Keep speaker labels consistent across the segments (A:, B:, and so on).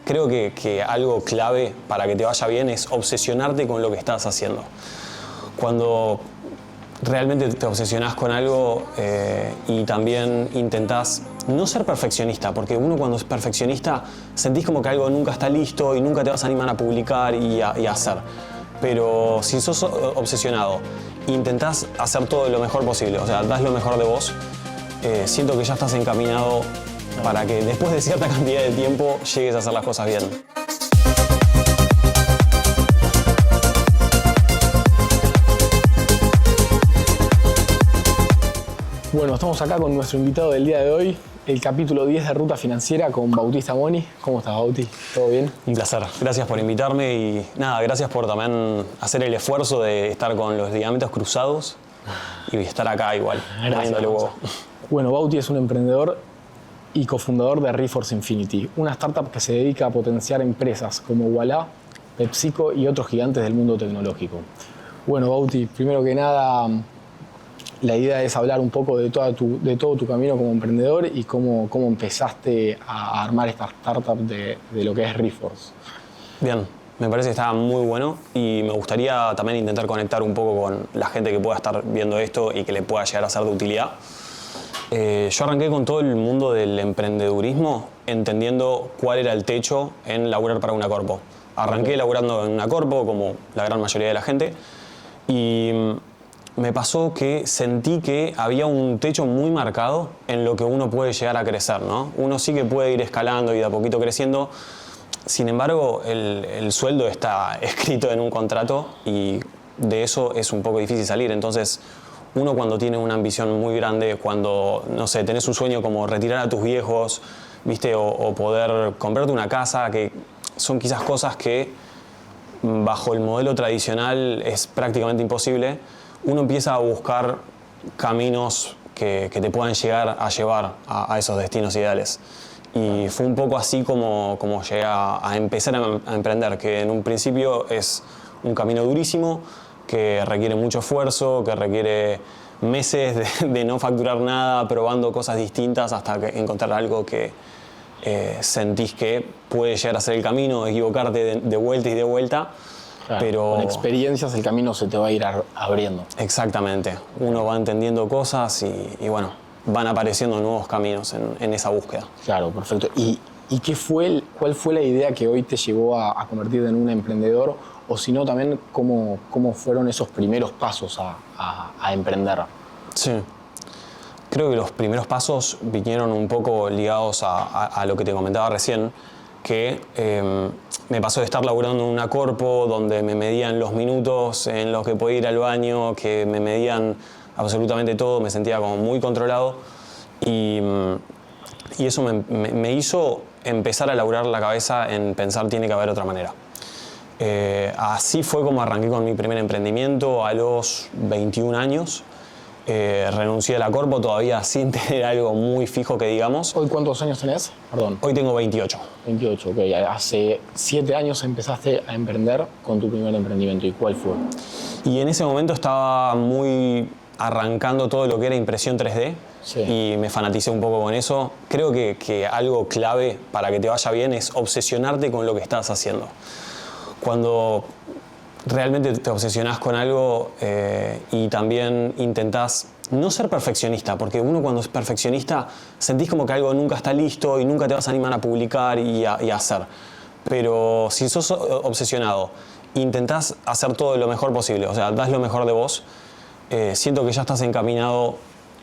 A: creo que algo clave para que te vaya bien es obsesionarte con lo que estás haciendo. Cuando realmente te obsesionás con algo y también intentás no ser perfeccionista, porque uno cuando es perfeccionista sentís como que algo nunca está listo y nunca te vas a animar a publicar y a hacer. Pero si sos obsesionado, intentás hacer todo lo mejor posible, o sea, das lo mejor de vos, siento que ya estás encaminado para que después de cierta cantidad de tiempo llegues a hacer las cosas bien.
B: Bueno, estamos acá con nuestro invitado del día de hoy, el capítulo 10 de Ruta Financiera con Bautista Moni. ¿Cómo estás, Bauti? ¿Todo bien?
A: Un placer. Gracias por invitarme y nada, gracias por también hacer el esfuerzo de estar con los ligamentos cruzados y estar acá igual.
B: Gracias. Bueno, Bauti es un emprendedor y cofundador de Reforce Infinity, una startup que se dedica a potenciar empresas como Ualá, PepsiCo y otros gigantes del mundo tecnológico. Bueno, Bauti, primero que nada, la idea es hablar un poco de todo tu camino como emprendedor y cómo empezaste a armar esta startup de lo que es Reforce.
A: Bien, me parece que está muy bueno y me gustaría también intentar conectar un poco con la gente que pueda estar viendo esto y que le pueda llegar a ser de utilidad. Yo arranqué con todo el mundo del emprendedurismo entendiendo cuál era el techo en laburar para una corpo. Arranqué laburando en una corpo como la gran mayoría de la gente y me pasó que sentí que había un techo muy marcado en lo que uno puede llegar a crecer, ¿no? Uno sí que puede ir escalando y de a poquito creciendo. Sin embargo, el sueldo está escrito en un contrato y de eso es un poco difícil salir. Entonces, uno cuando tiene una ambición muy grande, cuando, no sé, tenés un sueño como retirar a tus viejos, ¿viste? O poder comprarte una casa, que son quizás cosas que bajo el modelo tradicional es prácticamente imposible. Uno empieza a buscar caminos que te puedan llegar a llevar a esos destinos ideales. Y fue un poco así como llegué a empezar a emprender, que en un principio es un camino durísimo, que requiere mucho esfuerzo, que requiere meses de no facturar nada, probando cosas distintas hasta que encontrar algo que sentís que puede llegar a ser el camino, equivocarte de vuelta y de vuelta.
B: Claro,
A: pero
B: con experiencias el camino se te va a ir abriendo.
A: Exactamente. Uno va entendiendo cosas y bueno, van apareciendo nuevos caminos en esa búsqueda.
B: Claro, perfecto. ¿Y cuál fue la idea que hoy te llevó a convertirte en un emprendedor? O si no, también cómo fueron esos primeros pasos a emprender.
A: Sí. Creo que los primeros pasos vinieron un poco ligados a lo que te comentaba recién, que me pasó de estar laburando en una corpo donde me medían los minutos en los que podía ir al baño, que me medían absolutamente todo, me sentía como muy controlado y eso me hizo empezar a laburar la cabeza en pensar tiene que haber otra manera. Así fue como arranqué con mi primer emprendimiento a los 21 años. Renuncié a la corpo todavía sin tener algo muy fijo que digamos.
B: ¿Hoy cuántos años tenés? Perdón.
A: Hoy tengo 28.
B: 28, ok. Hace 7 años empezaste a emprender con tu primer emprendimiento. ¿Y cuál fue?
A: Y en ese momento estaba muy arrancando todo lo que era impresión 3D. Sí. Y me fanaticé un poco con eso. Creo que algo clave para que te vaya bien es obsesionarte con lo que estás haciendo. Cuando realmente te obsesionás con algo y también intentás no ser perfeccionista, porque uno cuando es perfeccionista sentís como que algo nunca está listo y nunca te vas a animar a publicar y a hacer. Pero si sos obsesionado, intentás hacer todo lo mejor posible, o sea, das lo mejor de vos, siento que ya estás encaminado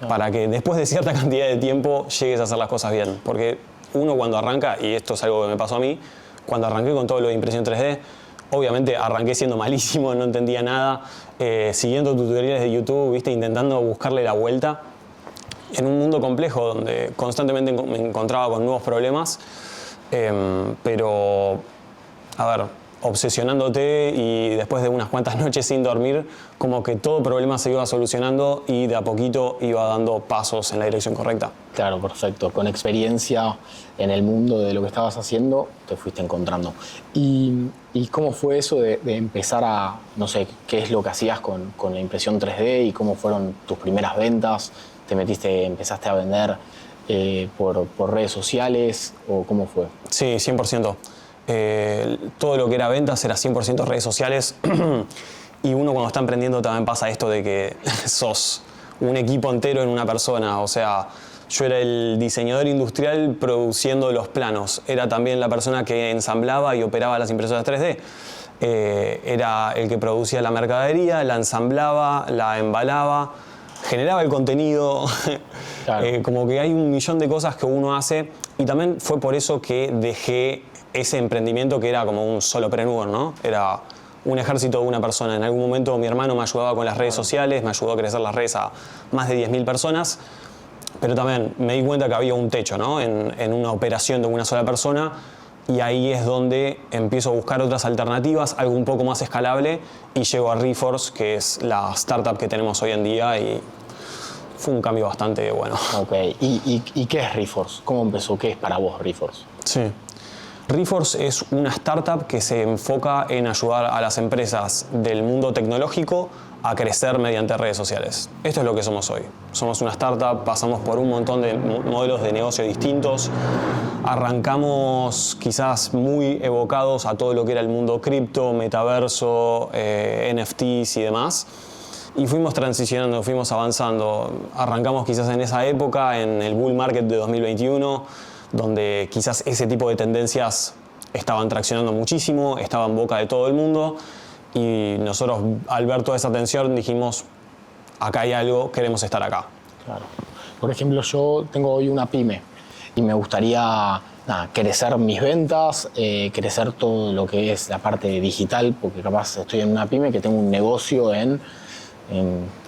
A: para que después de cierta cantidad de tiempo llegues a hacer las cosas bien. Porque uno cuando arranca, y esto es algo que me pasó a mí, cuando arranqué con todo lo de impresión 3D, obviamente arranqué siendo malísimo, no entendía nada, siguiendo tutoriales de YouTube, ¿viste? Intentando buscarle la vuelta en un mundo complejo donde constantemente me encontraba con nuevos problemas, pero, a ver, obsesionándote y después de unas cuantas noches sin dormir, como que todo problema se iba solucionando y de a poquito iba dando pasos en la dirección correcta.
B: Claro, perfecto. Con experiencia en el mundo de lo que estabas haciendo, te fuiste encontrando. ¿Y cómo fue eso de empezar a, no sé, qué es lo que hacías con la impresión 3D y cómo fueron tus primeras ventas? ¿Empezaste a vender por redes sociales o cómo fue?
A: Sí, 100%. todo lo que era ventas era 100% redes sociales. Y uno cuando está emprendiendo también pasa esto de que sos un equipo entero en una persona. O sea, yo era el diseñador industrial produciendo los planos. Era también la persona que ensamblaba y operaba las impresoras 3D. Era el que producía la mercadería, la ensamblaba, la embalaba, generaba el contenido.
B: Claro.
A: Como que hay un millón de cosas que uno hace. Y también fue por eso que dejé ese emprendimiento que era como un solopreneur, ¿no? Era un ejército de una persona. En algún momento mi hermano me ayudaba con las redes sociales, me ayudó a crecer las redes a más de 10.000 personas. Pero también me di cuenta que había un techo, ¿no? en una operación de una sola persona, y ahí es donde empiezo a buscar otras alternativas, algo un poco más escalable, y llego a Reforce, que es la startup que tenemos hoy en día, y fue un cambio bastante bueno.
B: Ok, ¿y qué es Reforce? ¿Cómo empezó? ¿Qué es para vos Reforce?
A: Sí. Reforce es una startup que se enfoca en ayudar a las empresas del mundo tecnológico a crecer mediante redes sociales. Esto es lo que somos hoy. Somos una startup, pasamos por un montón de modelos de negocio distintos. Arrancamos quizás muy evocados a todo lo que era el mundo cripto, metaverso, NFTs y demás. Y fuimos transicionando, fuimos avanzando. Arrancamos quizás en esa época, en el bull market de 2021, donde quizás ese tipo de tendencias estaban traccionando muchísimo, estaba en boca de todo el mundo. Y nosotros, al ver toda esa tensión, dijimos, acá hay algo, queremos estar acá.
B: Claro. Por ejemplo, yo tengo hoy una pyme y me gustaría crecer mis ventas, crecer todo lo que es la parte digital, porque capaz estoy en una pyme que tengo un negocio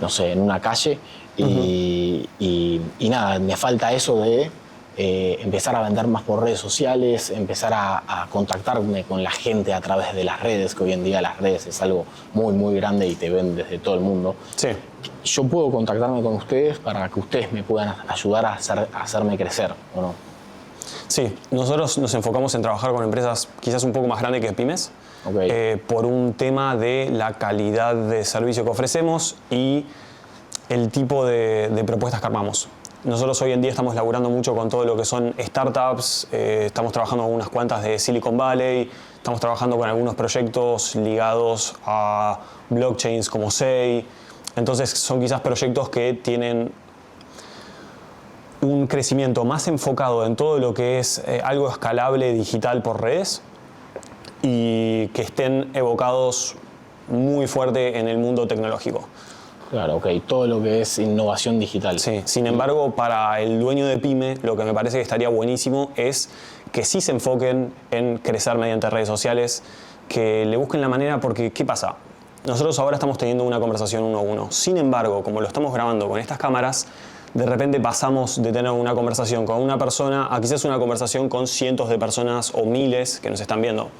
B: no sé, en una calle y nada, me falta eso de empezar a vender más por redes sociales, empezar a contactarme con la gente a través de las redes, que hoy en día las redes es algo muy, muy grande y te ven desde todo el mundo.
A: Sí.
B: Yo puedo contactarme con ustedes para que ustedes me puedan ayudar a hacerme crecer, ¿o no?
A: Sí, nosotros nos enfocamos en trabajar con empresas quizás un poco más grandes que pymes,
B: Okay.
A: por un tema de la calidad de servicio que ofrecemos y el tipo de propuestas que armamos. Nosotros hoy en día estamos laburando mucho con todo lo que son startups, estamos trabajando con unas cuantas de Silicon Valley, estamos trabajando con algunos proyectos ligados a blockchains como Sei. Entonces son quizás proyectos que tienen un crecimiento más enfocado en todo lo que es algo escalable digital por redes y que estén evocados muy fuerte en el mundo tecnológico.
B: Claro, ok. Todo lo que es innovación digital.
A: Sí. Sin embargo, para el dueño de pyme, lo que me parece que estaría buenísimo es que sí se enfoquen en crecer mediante redes sociales, que le busquen la manera, porque ¿qué pasa? Nosotros ahora estamos teniendo una conversación uno a uno. Sin embargo, como lo estamos grabando con estas cámaras, de repente pasamos de tener una conversación con una persona a quizás una conversación con cientos de personas o miles que nos están viendo.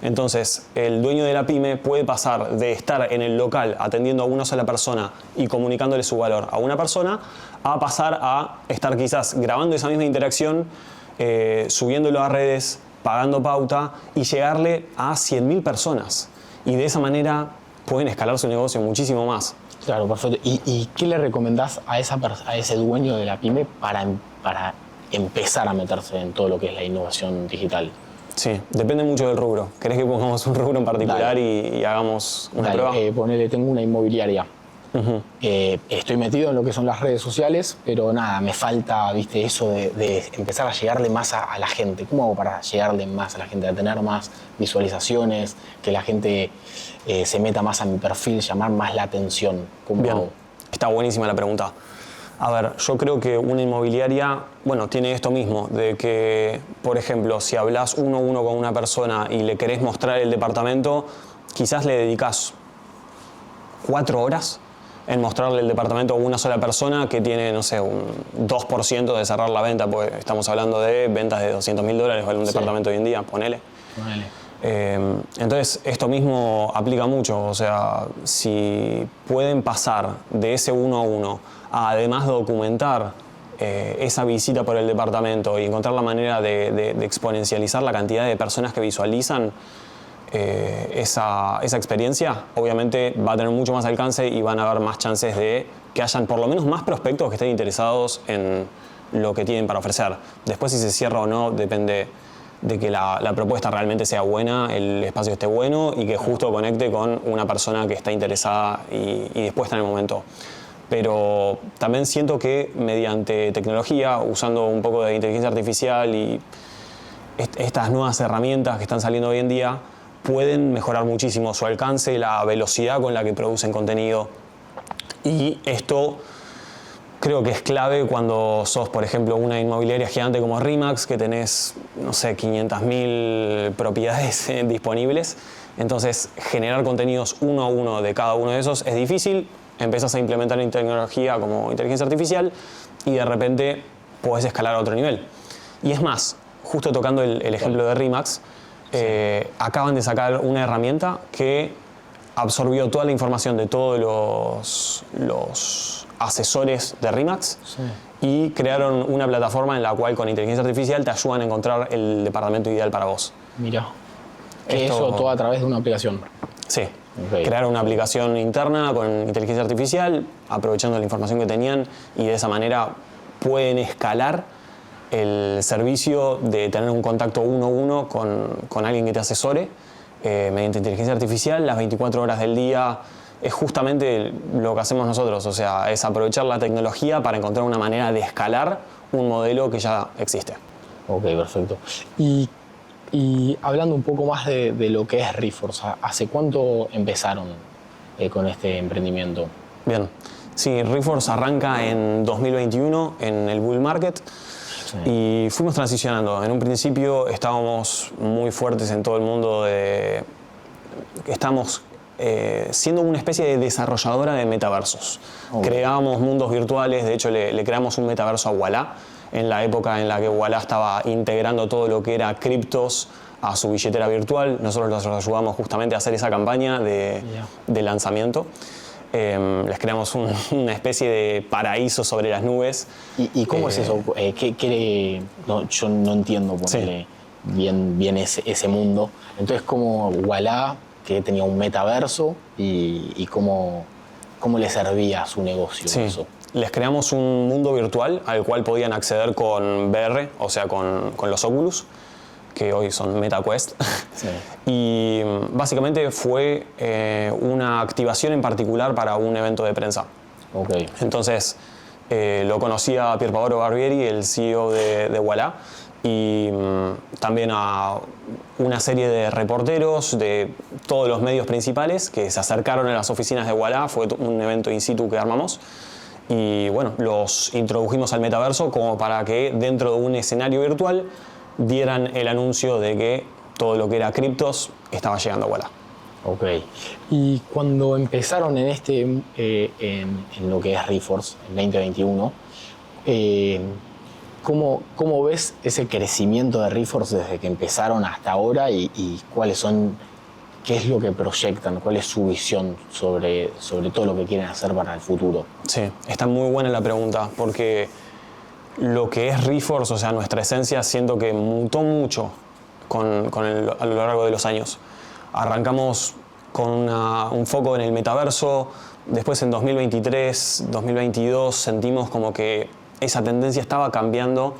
A: Entonces, el dueño de la pyme puede pasar de estar en el local atendiendo a una sola persona y comunicándole su valor a una persona, a pasar a estar quizás grabando esa misma interacción, subiéndolo a redes, pagando pauta y llegarle a 100.000 personas. Y de esa manera pueden escalar su negocio muchísimo más.
B: Claro, perfecto. ¿Y qué le recomendás a ese dueño de la pyme para empezar a meterse en todo lo que es la innovación digital?
A: Sí, depende mucho del rubro. ¿Querés que pongamos un rubro en particular y hagamos una prueba?
B: Ponele, tengo una inmobiliaria. Estoy metido en lo que son las redes sociales, pero nada, me falta, viste, eso de empezar a llegarle más a la gente. ¿Cómo hago para llegarle más a la gente, a tener más visualizaciones, que la gente se meta más a mi perfil, llamar más la atención? ¿Cómo
A: Bien,
B: hago?
A: está buenísima la pregunta. A ver, yo creo que una inmobiliaria, bueno, tiene esto mismo, de que, por ejemplo, si hablas uno a uno con una persona y le querés mostrar el departamento, quizás le dedicas 4 horas en mostrarle el departamento a una sola persona que tiene, no sé, un 2% de cerrar la venta, porque estamos hablando de ventas de $200.000, vale un departamento hoy en día, ponele. Entonces, esto mismo aplica mucho, o sea, si pueden pasar de ese uno a uno a además documentar esa visita por el departamento y encontrar la manera de exponencializar la cantidad de personas que visualizan esa experiencia, obviamente va a tener mucho más alcance y van a haber más chances de que hayan por lo menos más prospectos que estén interesados en lo que tienen para ofrecer. Después, si se cierra o no, depende de que la propuesta realmente sea buena, el espacio esté bueno y que justo conecte con una persona que está interesada y dispuesta en el momento. Pero también siento que mediante tecnología, usando un poco de inteligencia artificial y estas nuevas herramientas que están saliendo hoy en día, pueden mejorar muchísimo su alcance, la velocidad con la que producen contenido. Y esto creo que es clave cuando sos, por ejemplo, una inmobiliaria gigante como RE/MAX, que tenés, no sé, 500.000 propiedades disponibles. Entonces, generar contenidos uno a uno de cada uno de esos es difícil. Empezás a implementar tecnología como inteligencia artificial y de repente podés escalar a otro nivel. Y es más, justo tocando el ejemplo de RE/MAX, acaban de sacar una herramienta que absorbió toda la información de todos los asesores de RE/MAX y crearon una plataforma en la cual con inteligencia artificial te ayudan a encontrar el departamento ideal para vos.
B: Mira, eso todo a través de una aplicación.
A: Sí. Crearon una aplicación interna con inteligencia artificial, aprovechando la información que tenían, y de esa manera pueden escalar el servicio de tener un contacto uno a uno con alguien que te asesore mediante inteligencia artificial las 24 horas del día. Es justamente lo que hacemos nosotros, o sea, es aprovechar la tecnología para encontrar una manera de escalar un modelo que ya existe.
B: Ok, perfecto. Y hablando un poco más de lo que es Reforce, ¿hace cuánto empezaron con este emprendimiento?
A: Bien, sí, Reforce arranca en 2021 en el bull market. Sí. Y fuimos transicionando. En un principio estábamos muy fuertes en todo el mundo estamos siendo una especie de desarrolladora de metaversos. Creábamos mundos virtuales, de hecho le creamos un metaverso a Ualá, en la época en la que Ualá estaba integrando todo lo que era criptos a su billetera virtual. Nosotros los ayudamos justamente a hacer esa campaña de lanzamiento. Les creamos una especie de paraíso sobre las nubes.
B: ¿Y cómo es eso? Yo no entiendo ponerle bien ese mundo. Entonces, como Ualá, que tenía un metaverso, y cómo le servía a su negocio eso.
A: Les creamos un mundo virtual al cual podían acceder con VR, o sea, con los Oculus, que hoy son MetaQuest. Sí. Y básicamente fue una activación en particular para un evento de prensa.
B: Okay.
A: Entonces, lo conocía a Pierpaolo Barbieri, el CEO de Ualá, y también a una serie de reporteros de todos los medios principales que se acercaron a las oficinas de Ualá. Fue un evento in situ que armamos. Y bueno, los introdujimos al metaverso como para que dentro de un escenario virtual dieran el anuncio de que todo lo que era criptos estaba llegando a Ualá.
B: Ok. Y cuando empezaron en lo que es Reforce, en 2021, ¿cómo ves ese crecimiento de Reforce desde que empezaron hasta ahora y qué es lo que proyectan, cuál es su visión sobre todo lo que quieren hacer para el futuro?
A: Sí, está muy buena la pregunta, porque lo que es Reforce, o sea, nuestra esencia, siento que mutó mucho a lo largo de los años. Arrancamos con un foco en el metaverso, después en 2023, 2022 sentimos como que esa tendencia estaba cambiando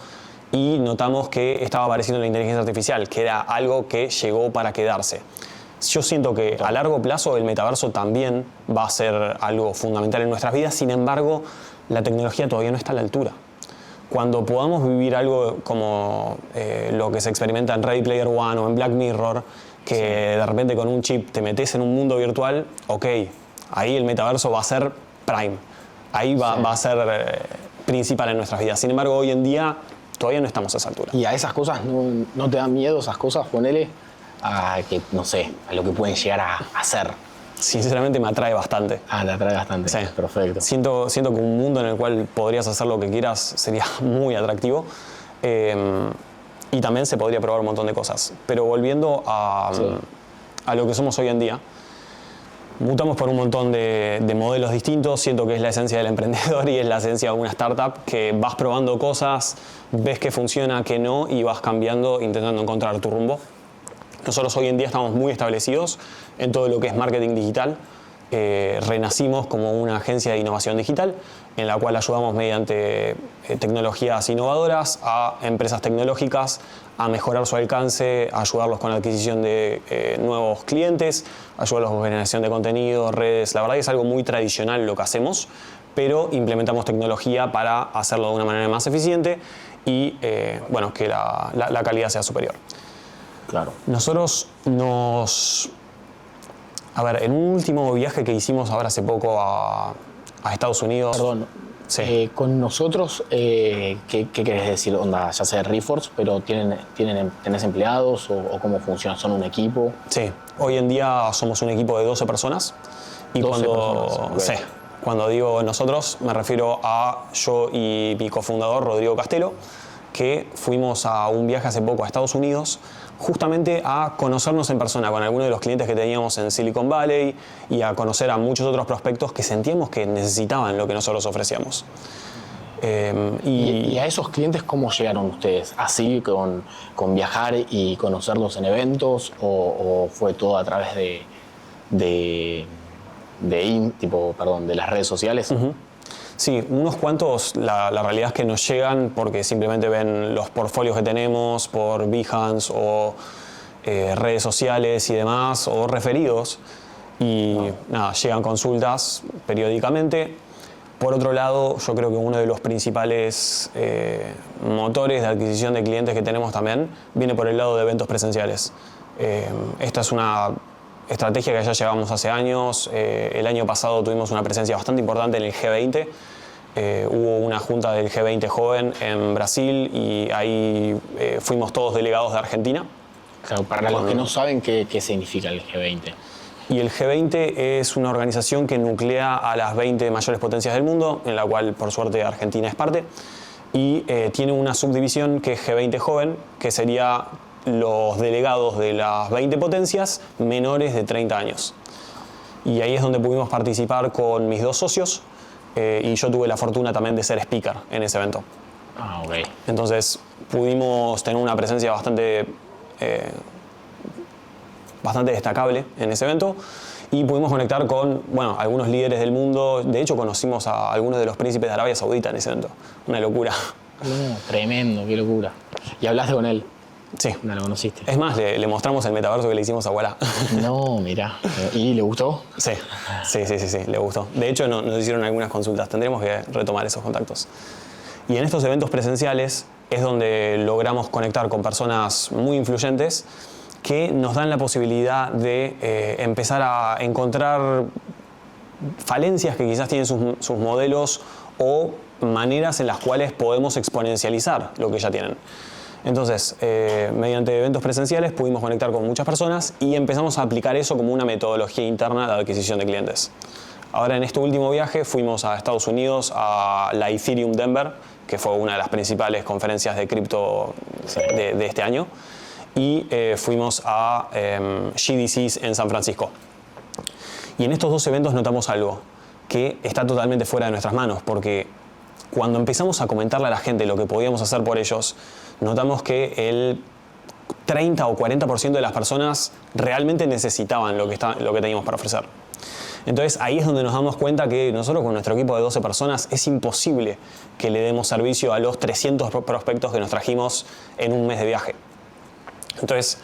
A: y notamos que estaba apareciendo la inteligencia artificial, que era algo que llegó para quedarse. Yo siento que a largo plazo el metaverso también va a ser algo fundamental en nuestras vidas, sin embargo, la tecnología todavía no está a la altura. Cuando podamos vivir algo como lo que se experimenta en Ready Player One o en Black Mirror, que de repente con un chip te metes en un mundo virtual, ok, ahí el metaverso va a ser prime, ahí va a ser principal en nuestras vidas. Sin embargo, hoy en día todavía no estamos a esa altura.
B: ¿Y a esas cosas no te dan miedo, esas cosas, ponele, a que, no sé, a lo que pueden llegar a hacer?
A: Sinceramente me atrae bastante.
B: Te atrae bastante. Sí. Perfecto.
A: Siento que un mundo en el cual podrías hacer lo que quieras sería muy atractivo. Y también se podría probar un montón de cosas. Pero volviendo a lo que somos hoy en día, mutamos por un montón de modelos distintos. Siento que es la esencia del emprendedor y es la esencia de una startup, que vas probando cosas, ves que funciona, que no, y vas cambiando, intentando encontrar tu rumbo. Nosotros hoy en día estamos muy establecidos en todo lo que es marketing digital. renacimos como una agencia de innovación digital en la cual ayudamos mediante tecnologías innovadoras a empresas tecnológicas a mejorar su alcance, a ayudarlos con la adquisición de nuevos clientes, ayudarlos con generación de contenido, redes. La verdad que es algo muy tradicional lo que hacemos, pero implementamos tecnología para hacerlo de una manera más eficiente y bueno, que la calidad sea superior.
B: Claro.
A: Nosotros a ver, en un último viaje que hicimos ahora hace poco a Estados Unidos...
B: Perdón,
A: sí.
B: Con nosotros, ¿qué querés decir? Onda, ya sé Reforce, pero ¿tenés empleados o cómo funciona? ¿Son un equipo?
A: Sí, hoy en día somos un equipo de 12 personas. Y
B: 12 personas, okay.
A: Sí, cuando digo nosotros, me refiero a yo y mi cofundador, Rodrigo Castelo, que fuimos a un viaje hace poco a Estados Unidos justamente a conocernos en persona con algunos de los clientes que teníamos en Silicon Valley y a conocer a muchos otros prospectos que sentíamos que necesitaban lo que nosotros ofrecíamos.
B: ¿Y a esos clientes cómo llegaron ustedes? ¿Así con viajar y conocerlos en eventos o fue todo a través de las redes sociales?
A: Uh-huh. Sí, unos cuantos, la realidad es que nos llegan porque simplemente ven los portfolios que tenemos por Behance o redes sociales y demás, o referidos, y nada, llegan consultas periódicamente. Por otro lado, yo creo que uno de los principales motores de adquisición de clientes que tenemos también viene por el lado de eventos presenciales. Esta es una estrategia que ya llevamos hace años. El año pasado tuvimos una presencia bastante importante en el G20. Hubo una junta del G20 joven en Brasil y ahí fuimos todos delegados de Argentina.
B: Claro, para los que no saben qué significa el G20.
A: Y el G20 es una organización que nuclea a las 20 mayores potencias del mundo, en la cual por suerte Argentina es parte, y tiene una subdivisión que es G20 joven, que sería los delegados de las 20 potencias menores de 30 años. Y ahí es donde pudimos participar con mis dos socios y yo tuve la fortuna también de ser speaker en ese evento.
B: Ah, ok.
A: Entonces pudimos tener una presencia bastante destacable en ese evento y pudimos conectar con algunos líderes del mundo. De hecho, conocimos a algunos de los príncipes de Arabia Saudita en ese evento. Una locura.
B: No, tremendo, qué locura. ¿Y hablaste con él?
A: Sí.
B: No lo conociste.
A: Es más, le mostramos el metaverso que le hicimos a Wallah.
B: No, mirá. ¿Y le gustó?
A: Sí, le gustó. De hecho, nos hicieron algunas consultas. Tendremos que retomar esos contactos. Y en estos eventos presenciales es donde logramos conectar con personas muy influyentes que nos dan la posibilidad de empezar a encontrar falencias que quizás tienen sus modelos o maneras en las cuales podemos exponencializar lo que ya tienen. Entonces, mediante eventos presenciales pudimos conectar con muchas personas y empezamos a aplicar eso como una metodología interna de adquisición de clientes. Ahora, en este último viaje fuimos a Estados Unidos a la Ethereum Denver, que fue una de las principales conferencias de cripto de este año, y fuimos a GDCs en San Francisco. Y en estos dos eventos notamos algo que está totalmente fuera de nuestras manos, porque cuando empezamos a comentarle a la gente lo que podíamos hacer por ellos, notamos que el 30 o 40% de las personas realmente necesitaban lo que teníamos para ofrecer. Entonces ahí es donde nos damos cuenta que nosotros con nuestro equipo de 12 personas es imposible que le demos servicio a los 300 prospectos que nos trajimos en un mes de viaje. Entonces,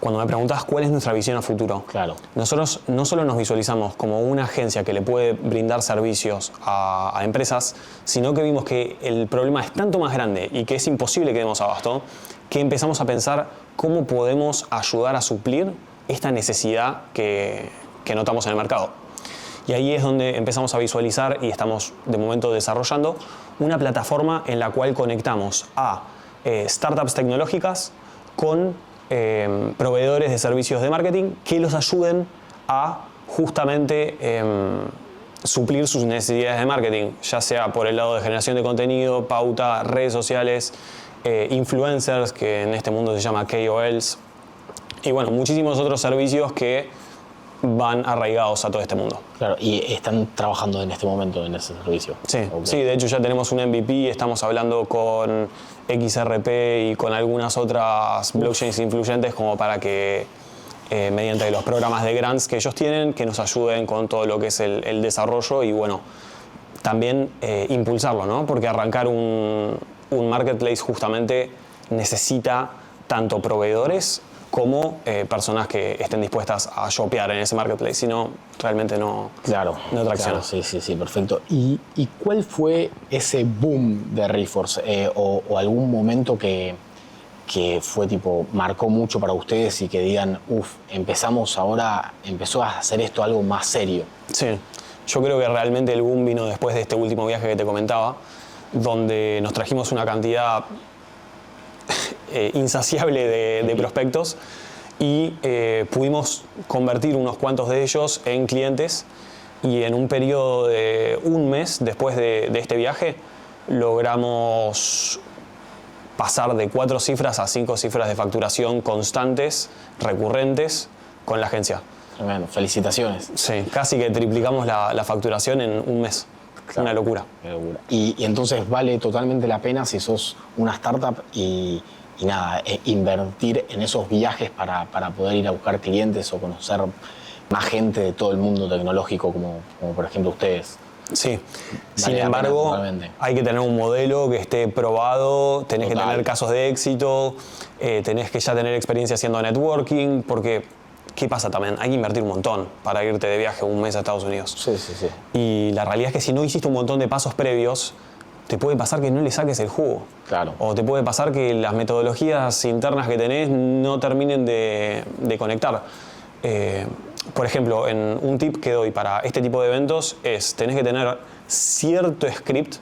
A: cuando me preguntas cuál es nuestra visión a futuro,
B: claro,
A: nosotros no solo nos visualizamos como una agencia que le puede brindar servicios a empresas, sino que vimos que el problema es tanto más grande y que es imposible que demos abasto, que empezamos a pensar cómo podemos ayudar a suplir esta necesidad que notamos en el mercado. Y ahí es donde empezamos a visualizar y estamos de momento desarrollando una plataforma en la cual conectamos a startups tecnológicas con proveedores de servicios de marketing que los ayuden a justamente suplir sus necesidades de marketing, ya sea por el lado de generación de contenido, pauta, redes sociales, influencers, que en este mundo se llama KOLs, y muchísimos otros servicios que van arraigados a todo este mundo.
B: Claro, y están trabajando en este momento en ese servicio.
A: Sí,
B: okay.
A: Sí, de hecho ya tenemos un MVP, estamos hablando con XRP y con algunas otras blockchains influyentes como para que mediante los programas de grants que ellos tienen, que nos ayuden con todo lo que es el desarrollo y bueno, también impulsarlo, ¿no? Porque arrancar un marketplace justamente necesita tanto proveedores como personas que estén dispuestas a shopear en ese marketplace, si no, realmente no tracciona.
B: Claro, sí, perfecto. ¿Y cuál fue ese boom de Reforce o algún momento que fue tipo, marcó mucho para ustedes y que digan, empezó a hacer esto algo más serio?
A: Sí, yo creo que realmente el boom vino después de este último viaje que te comentaba, donde nos trajimos una cantidad insaciable de prospectos y pudimos convertir unos cuantos de ellos en clientes y en un periodo de un mes después de este viaje logramos pasar de 4 cifras a 5 cifras de facturación constantes, recurrentes con la agencia.
B: Tremendo, felicitaciones.
A: Sí, casi que triplicamos la facturación en un mes. Claro, una locura.
B: Qué locura. Y entonces vale totalmente la pena si sos una startup y invertir en esos viajes para poder ir a buscar clientes o conocer más gente de todo el mundo tecnológico como por ejemplo ustedes.
A: Sí, sin embargo hay que tener un modelo que esté probado, tenés que tener casos de éxito, tenés que ya tener experiencia haciendo networking, porque ¿qué pasa también? Hay que invertir un montón para irte de viaje un mes a Estados Unidos.
B: Sí.
A: Y la realidad es que si no hiciste un montón de pasos previos, te puede pasar que no le saques el jugo.
B: Claro.
A: O te puede pasar que las metodologías internas que tenés no terminen de conectar. Por ejemplo, un tip que doy para este tipo de eventos es tenés que tener cierto script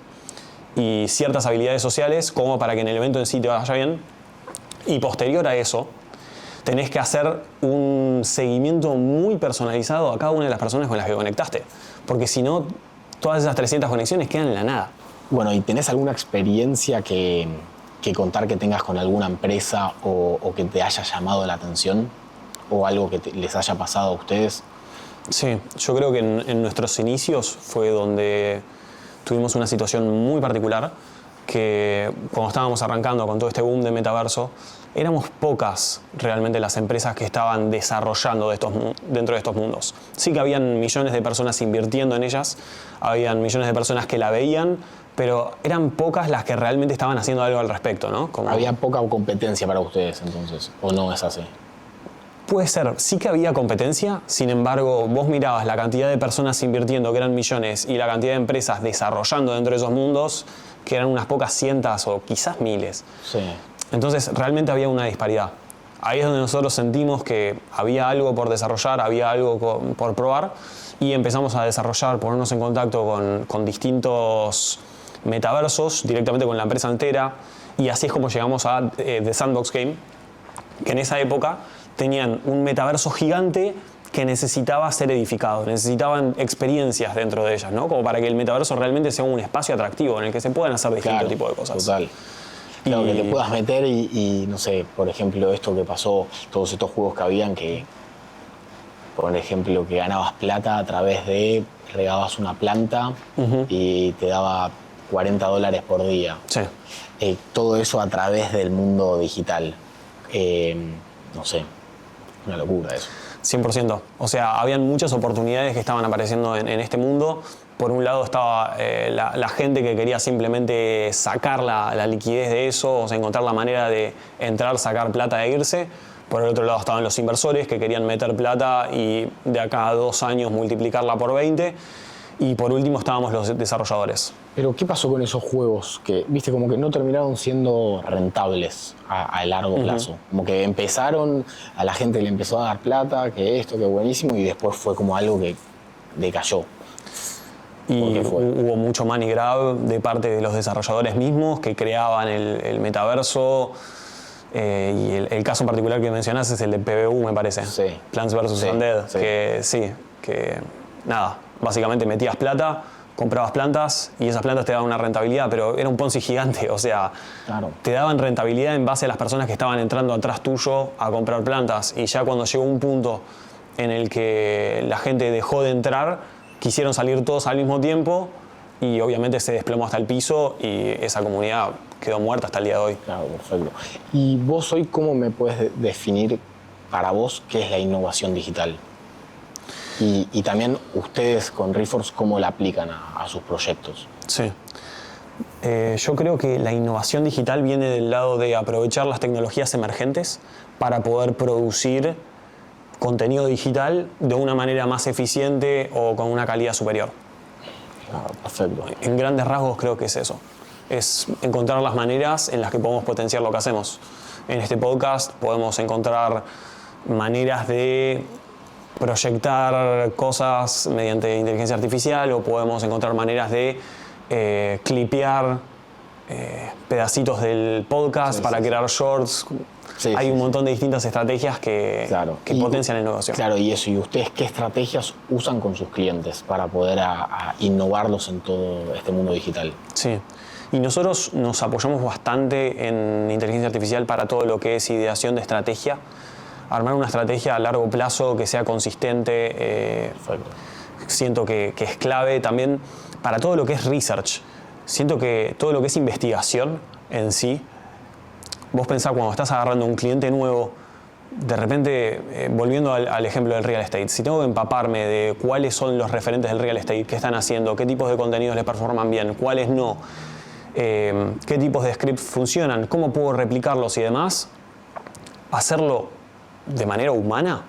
A: y ciertas habilidades sociales como para que en el evento en sí te vaya bien. Y posterior a eso, tenés que hacer un seguimiento muy personalizado a cada una de las personas con las que conectaste. Porque si no, todas esas 300 conexiones quedan en la nada.
B: Bueno, ¿y tenés alguna experiencia que contar que tengas con alguna empresa o que te haya llamado la atención? ¿O algo que les haya pasado a ustedes?
A: Sí, yo creo que en nuestros inicios fue donde tuvimos una situación muy particular, que cuando estábamos arrancando con todo este boom de metaverso, éramos pocas realmente las empresas que estaban desarrollando dentro de estos mundos. Sí que habían millones de personas invirtiendo en ellas, habían millones de personas que la veían, pero eran pocas las que realmente estaban haciendo algo al respecto, ¿no?
B: Había poca competencia para ustedes entonces, ¿o no es así?
A: Puede ser, sí que había competencia, sin embargo, vos mirabas la cantidad de personas invirtiendo, que eran millones, y la cantidad de empresas desarrollando dentro de esos mundos, que eran unas pocas cientos o quizás miles.
B: Sí.
A: Entonces, realmente había una disparidad. Ahí es donde nosotros sentimos que había algo por desarrollar, había algo por probar, y empezamos a desarrollar, ponernos en contacto con distintos metaversos, directamente con la empresa entera, y así es como llegamos a The Sandbox Game, que en esa época tenían un metaverso gigante que necesitaba ser edificado, necesitaban experiencias dentro de ellas, ¿no? Como para que el metaverso realmente sea un espacio atractivo en el que se puedan hacer distintos tipos de cosas.
B: Total. Claro, que te puedas meter y no sé, por ejemplo, esto que pasó, todos estos juegos que habían que, por ejemplo, que ganabas plata a través de, regabas una planta y te daba $40 por día.
A: Sí.
B: Todo eso a través del mundo digital. No sé, una locura eso.
A: 100%. O sea, habían muchas oportunidades que estaban apareciendo en este mundo. Por un lado estaba la gente que quería simplemente sacar la liquidez de eso, o sea, encontrar la manera de entrar, sacar plata e irse. Por el otro lado estaban los inversores que querían meter plata y de acá a 2 años multiplicarla por 20. Y por último estábamos los desarrolladores.
B: Pero ¿qué pasó con esos juegos que, viste, como que no terminaron siendo rentables a largo plazo? Como que empezaron, a la gente le empezó a dar plata, que esto, que buenísimo, y después fue como algo que decayó.
A: Y hubo mucho money grab de parte de los desarrolladores mismos que creaban el metaverso. Y el caso en particular que mencionás es el de PBU, me parece.
B: Sí.
A: Plants vs. Undead. Sí. Que nada, básicamente metías plata, comprabas plantas y esas plantas te daban una rentabilidad, pero era un Ponzi gigante, o sea,
B: claro,
A: te daban rentabilidad en base a las personas que estaban entrando atrás tuyo a comprar plantas, y ya cuando llegó un punto en el que la gente dejó de entrar, quisieron salir todos al mismo tiempo y obviamente se desplomó hasta el piso y esa comunidad quedó muerta hasta el día de hoy.
B: Claro, perfecto. ¿Y vos hoy cómo me puedes definir para vos, ¿qué es la innovación digital? Y también ustedes con Reforce, ¿cómo la aplican a sus proyectos?
A: Sí. Yo creo que la innovación digital viene del lado de aprovechar las tecnologías emergentes para poder producir contenido digital de una manera más eficiente o con una calidad superior.
B: Ah, perfecto.
A: En grandes rasgos creo que es eso. Es encontrar las maneras en las que podemos potenciar lo que hacemos. En este podcast podemos encontrar maneras de proyectar cosas mediante inteligencia artificial o podemos encontrar maneras de clipear pedacitos del podcast para crear shorts. Hay un montón de distintas estrategias que potencian la innovación.
B: Claro, y eso. ¿Y ustedes qué estrategias usan con sus clientes para poder a innovarlos en todo este mundo digital?
A: Sí. Y nosotros nos apoyamos bastante en inteligencia artificial para todo lo que es ideación de estrategia. Armar una estrategia a largo plazo que sea consistente. Siento que es clave también para todo lo que es research. Siento que todo lo que es investigación en sí, vos pensás cuando estás agarrando un cliente nuevo, de repente, volviendo al ejemplo del real estate, si tengo que empaparme de cuáles son los referentes del real estate, qué están haciendo, qué tipos de contenidos les performan bien, cuáles no, qué tipos de scripts funcionan, cómo puedo replicarlos y demás, hacerlo de manera humana,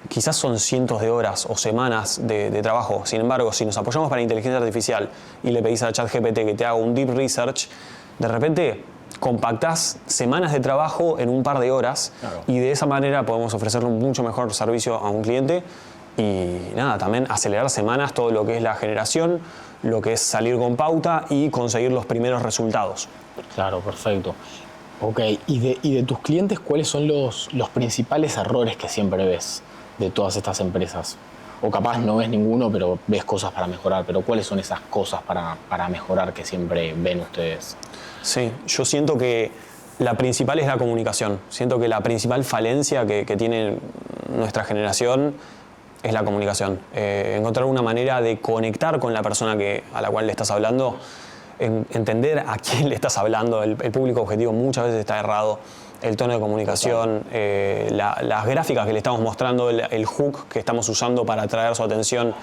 A: quizás son cientos de horas o semanas de trabajo. Sin embargo, si nos apoyamos para inteligencia artificial y le pedís a ChatGPT que te haga un deep research, de repente compactás semanas de trabajo en un par de horas. Claro. Y de esa manera podemos ofrecerle un mucho mejor servicio a un cliente y nada, también acelerar semanas todo lo que es la generación, lo que es salir con pauta y conseguir los primeros resultados.
B: Claro, perfecto. Ok, y de tus clientes, ¿cuáles son los principales errores que siempre ves de todas estas empresas? O capaz no ves ninguno, pero ves cosas para mejorar. Pero ¿cuáles son esas cosas para mejorar que siempre ven ustedes?
A: Sí, yo siento que la principal es la comunicación. Siento que la principal falencia que tiene nuestra generación es la comunicación. Encontrar una manera de conectar con la persona a la cual le estás hablando, entender a quién le estás hablando. El público objetivo muchas veces está errado. El tono de comunicación, las gráficas que le estamos mostrando, el hook que estamos usando para atraer su atención,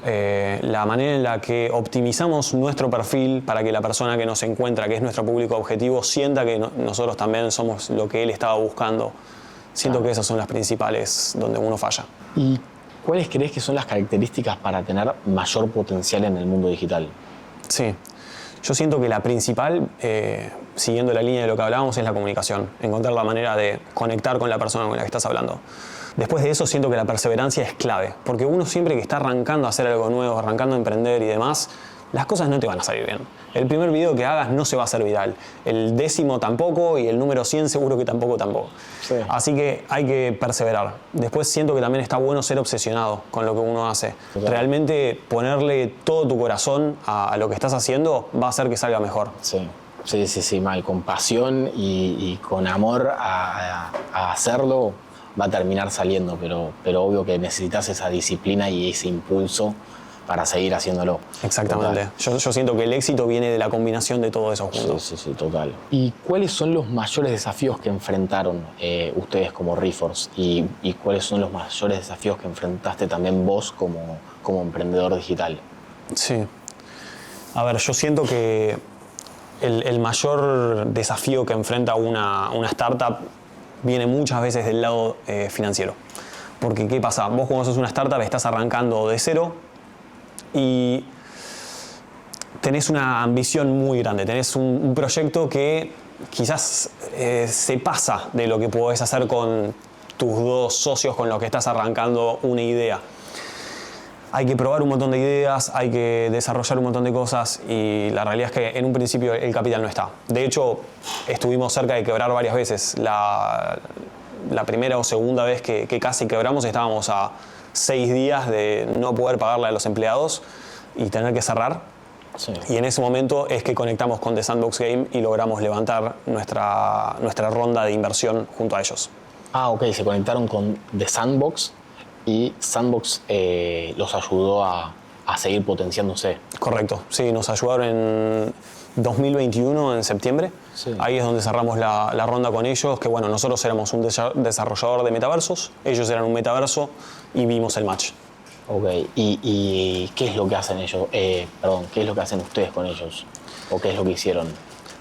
A: la manera en la que optimizamos nuestro perfil para que la persona que nos encuentra, que es nuestro público objetivo, sienta que nosotros también somos lo que él estaba buscando. Siento que esas son las principales donde uno falla.
B: ¿Y cuáles crees que son las características para tener mayor potencial en el mundo digital?
A: Sí. Yo siento que la principal, siguiendo la línea de lo que hablábamos, es la comunicación. Encontrar la manera de conectar con la persona con la que estás hablando. Después de eso siento que la perseverancia es clave. Porque uno siempre que está arrancando a hacer algo nuevo, arrancando a emprender y demás, las cosas no te van a salir bien. El primer video que hagas no se va a hacer viral. El 10º tampoco y el número 100 seguro que tampoco. Sí. Así que hay que perseverar. Después siento que también está bueno ser obsesionado con lo que uno hace. Total. Realmente ponerle todo tu corazón a lo que estás haciendo va a hacer que salga mejor.
B: Sí, mal. Con pasión y con amor a hacerlo va a terminar saliendo, pero obvio que necesitas esa disciplina y ese impulso para seguir haciéndolo.
A: Exactamente. Yo siento que el éxito viene de la combinación de todo eso juntos.
B: Sí, total. ¿Y cuáles son los mayores desafíos que enfrentaron ustedes como Reforce? ¿Y cuáles son los mayores desafíos que enfrentaste también vos como emprendedor digital?
A: Sí. A ver, yo siento que el mayor desafío que enfrenta una startup viene muchas veces del lado financiero. Porque, ¿qué pasa? Vos cuando sos una startup estás arrancando de cero y tenés una ambición muy grande, tenés un proyecto que quizás se pasa de lo que podés hacer con tus dos socios con los que estás arrancando una idea. Hay que probar un montón de ideas, hay que desarrollar un montón de cosas y la realidad es que en un principio el capital no está. De hecho, estuvimos cerca de quebrar varias veces. La primera o segunda vez que casi quebramos estábamos a 6 días de no poder pagarle a los empleados y tener que cerrar. Sí. Y en ese momento es que conectamos con The Sandbox Game y logramos levantar nuestra ronda de inversión junto a ellos.
B: Ah, ok, se conectaron con The Sandbox y Sandbox los ayudó a seguir potenciándose.
A: Correcto, sí, nos ayudaron 2021, en septiembre.
B: Sí.
A: Ahí es donde cerramos la ronda con ellos, que bueno, nosotros éramos un desarrollador de metaversos, ellos eran un metaverso y vimos el match.
B: Ok, ¿y qué es lo que hacen ellos? ¿Qué es lo que hacen ustedes con ellos? ¿O qué es lo que hicieron?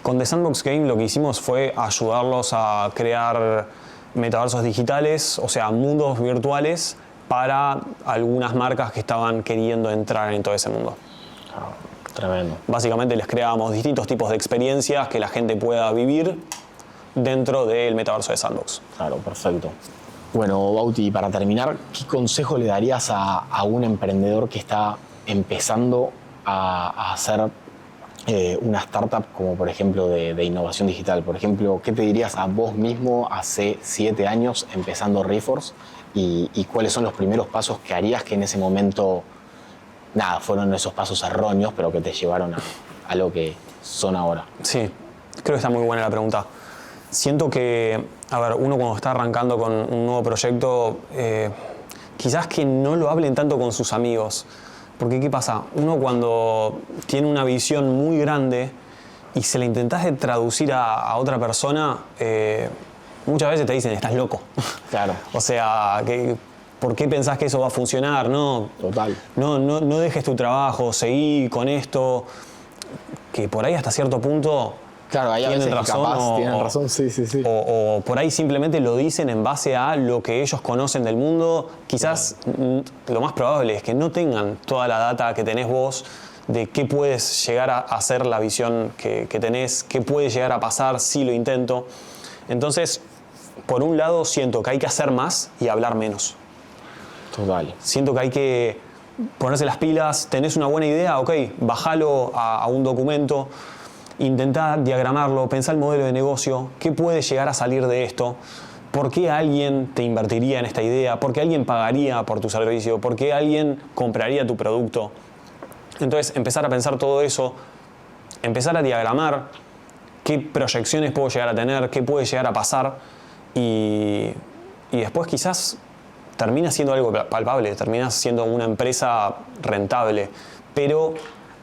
A: Con The Sandbox Game lo que hicimos fue ayudarlos a crear metaversos digitales, o sea, mundos virtuales para algunas marcas que estaban queriendo entrar en todo ese mundo.
B: Tremendo.
A: Básicamente les creábamos distintos tipos de experiencias que la gente pueda vivir dentro del metaverso de Sandbox.
B: Claro, perfecto. Bueno, Bauti, para terminar, ¿qué consejo le darías a un emprendedor que está empezando a hacer una startup como por ejemplo de innovación digital? Por ejemplo, ¿qué te dirías a vos mismo hace 7 años empezando Reforce? ¿Y cuáles son los primeros pasos que harías que en ese momento, nada, fueron esos pasos erróneos, pero que te llevaron a lo que son ahora?
A: Sí, creo que está muy buena la pregunta. Siento que, a ver, uno cuando está arrancando con un nuevo proyecto, quizás que no lo hablen tanto con sus amigos. Porque ¿qué pasa? Uno cuando tiene una visión muy grande y se la intentás de traducir a otra persona, muchas veces te dicen, estás loco.
B: Claro.
A: O sea, ¿por qué pensás que eso va a funcionar? No,
B: Total.
A: no dejes tu trabajo, seguí con esto. Que por ahí hasta cierto punto...
B: Claro, hay a veces que capaz tienen razón, sí.
A: O por ahí simplemente lo dicen en base a lo que ellos conocen del mundo. Quizás lo más probable es que no tengan toda la data que tenés vos de qué puedes llegar a hacer la visión que tenés, qué puede llegar a pasar si lo intento. Entonces, por un lado, siento que hay que hacer más y hablar menos.
B: Total.
A: Siento que hay que ponerse las pilas. Tenés una buena idea, ok, bajalo a un documento. Intentá diagramarlo, pensá el modelo de negocio, qué puede llegar a salir de esto, por qué alguien te invertiría en esta idea, por qué alguien pagaría por tu servicio, por qué alguien compraría tu producto. Entonces, empezar a pensar todo eso, empezar a diagramar qué proyecciones puedo llegar a tener, qué puede llegar a pasar y después quizás termina siendo algo palpable, termina siendo una empresa rentable, pero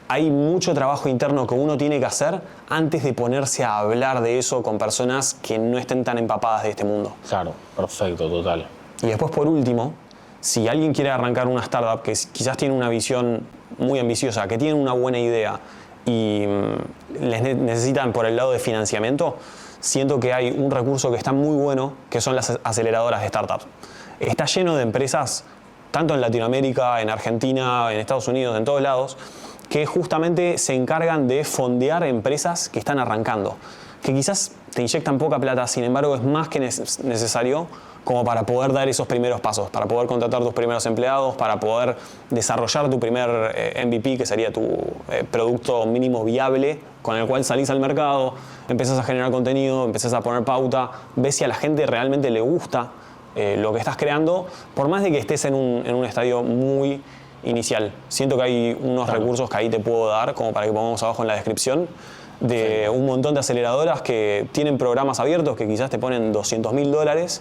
A: hay mucho trabajo interno que uno tiene que hacer antes de ponerse a hablar de eso con personas que no estén tan empapadas de este mundo.
B: Claro, perfecto, total.
A: Y después, por último, si alguien quiere arrancar una startup que quizás tiene una visión muy ambiciosa, que tiene una buena idea y les necesitan por el lado de financiamiento, siento que hay un recurso que está muy bueno, que son las aceleradoras de startups. Está lleno de empresas, tanto en Latinoamérica, en Argentina, en Estados Unidos, en todos lados, que justamente se encargan de fondear empresas que están arrancando, que quizás te inyectan poca plata, sin embargo es más que necesario como para poder dar esos primeros pasos, para poder contratar tus primeros empleados, para poder desarrollar tu primer MVP, que sería tu producto mínimo viable, con el cual salís al mercado, empezás a generar contenido, empezás a poner pauta, ves si a la gente realmente le gusta lo que estás creando, por más de que estés en un estadio muy inicial. Siento que hay unos recursos que ahí te puedo dar, como para que pongamos abajo en la descripción, de un montón de aceleradoras que tienen programas abiertos que quizás te ponen $200.000,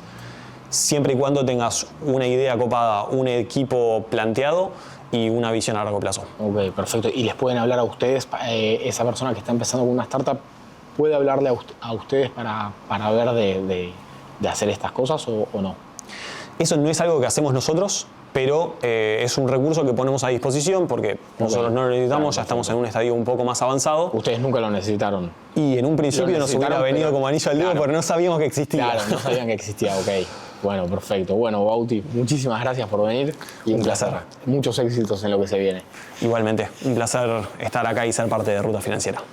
A: siempre y cuando tengas una idea copada, un equipo planteado y una visión a largo plazo.
B: Ok, perfecto. ¿Y les pueden hablar a ustedes, esa persona que está empezando con una startup, puede hablarle a ustedes para ver de hacer estas cosas o no?
A: Eso no es algo que hacemos nosotros, pero es un recurso que ponemos a disposición porque nosotros no lo necesitamos, ya estamos en un estadio un poco más avanzado.
B: Ustedes nunca lo necesitaron.
A: Y en un principio nos hubiera venido como anillo al dedo,
B: claro,
A: porque no sabíamos que existía.
B: Claro, no sabían que existía, ok. Bueno, perfecto. Bueno, Bauti, muchísimas gracias por venir. Y
A: un placer.
B: Muchos éxitos en lo que se viene.
A: Igualmente, un placer estar acá y ser parte de Ruta Financiera.